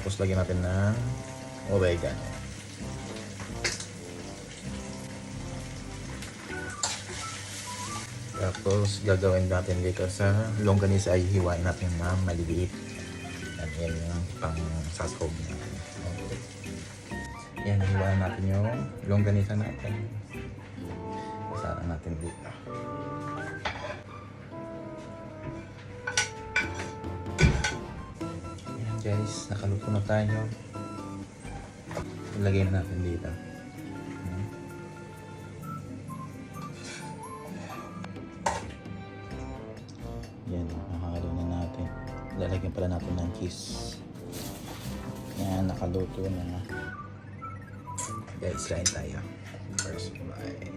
Tapos lagyan natin ng oregano. Tapos gagawin natin dito sa longganisa ay hiwain natin na maliliit. Yan yung pang sasaw natin. Okay. Yan, hiwain natin yung longganisa natin. Isara natin dito. Yan guys, nakaluto na tayo. Ilagay na natin dito. Yan, nakakalo na natin. Lalagyan pala natin ng cheese. Yan, nakaluto na. Guys, kain tayo. First bite.